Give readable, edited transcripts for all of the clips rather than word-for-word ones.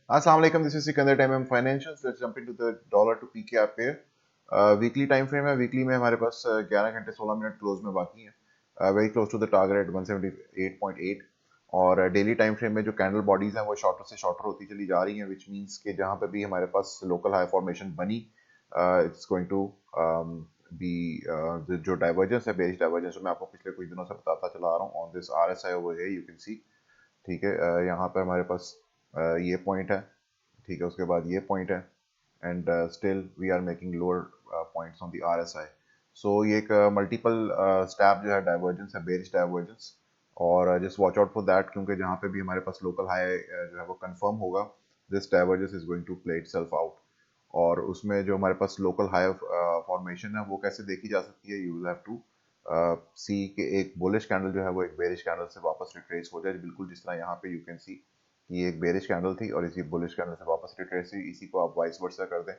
Assalamu alaikum, this is Sikandar Time M Financials. Let's jump into the dollar to PKR pair. Weekly time frame है. Weekly में हमारे पास 11 घंटे 16 minute close में बाकी है. Very close to the target 178.8. और daily time frame में जो कैंडल बॉडीज हैं वो शॉर्टर से शॉर्टर होती चली जा रही हैं, विच मींस कि जहाँ पे भी हमारे पास लोकल हाई फॉर्मेशन बनी, इट्स गोइंग टू बी जो डाइवर्जेंस है, बेरिश डाइवर्जेंस, मैं आपको पिछले कुछ दिनों से बताता चला आ रहा हूँ. On this RSI over here you can see. ठीक है, यहाँ पर हमारे पास ये पॉइंट है. ठीक है, उसके बाद ये पॉइंट है. And still we are making lower points on the RSI. So ये एक मल्टीपल स्टैप जो है डाइवर्जेंस है, बेरिश डाइवर्जेंस. और just watch out for that, क्योंकि जहाँ पे भी हमारे पास लोकल हाई जो है वो कंफर्म होगा, this divergence is going to play itself out. और उसमें जो हमारे पास लोकल हाई फॉर्मेशन है वो कैसे देखी जा सकती है, यू विल हैव टू सी कि एक बुलिश कैंडल जो है वो एक बेरिश कैंडल से वापस रिट्रेस हो जाए, बिल्कुल जिस तरह यहाँ पे यू कैन सी कि ये एक बेरिश कैंडल थी और इसी बुलिश कैंडल से वापस रिट्रेस हुई. इसी को आप वाइस वर्सा कर दें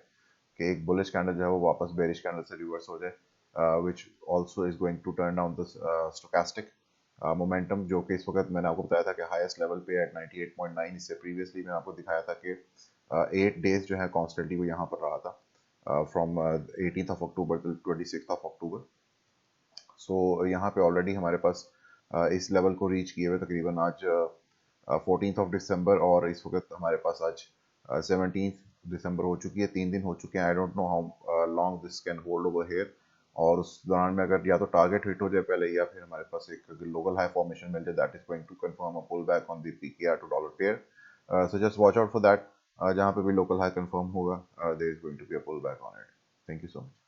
कि एक बुलिश कैंडल जो है वो वापस बेरिश कैंडल से रिवर्स हो जाए, which also is going to turn down the stochastic momentum, जो कि इस वक्त मैंने आपको बताया था कि हाईएस्ट लेवल पे एट 98.9. इससे प्रीवियसली मैं आपको दिखाया था कि 8 डेज जो है कॉन्स्टेंटली वो यहाँ पर रहा था, फ्रॉम 18 टू 26 सो यहाँ पे ऑलरेडी हमारे पास इस लेवल को रीच किए हुए तकरीबन आज 14 और इस वक्त हमारे पास आज 17 हो चुकी है. 3 दिन हो चुके हैं. I don't know how long this can hold over here. और उस दौरान में अगर या तो टारगेट हिट हो जाए पहले, या फिर हमारे पास एक लोकल हाई फॉर्मेशन मिल जाए, that is going to confirm a pull back on the PKR to dollar pair. So just watch out for that. जहाँ पे भी लोकल हाई कंफर्म होगा, there is going to be a pull back on it. Thank you so much.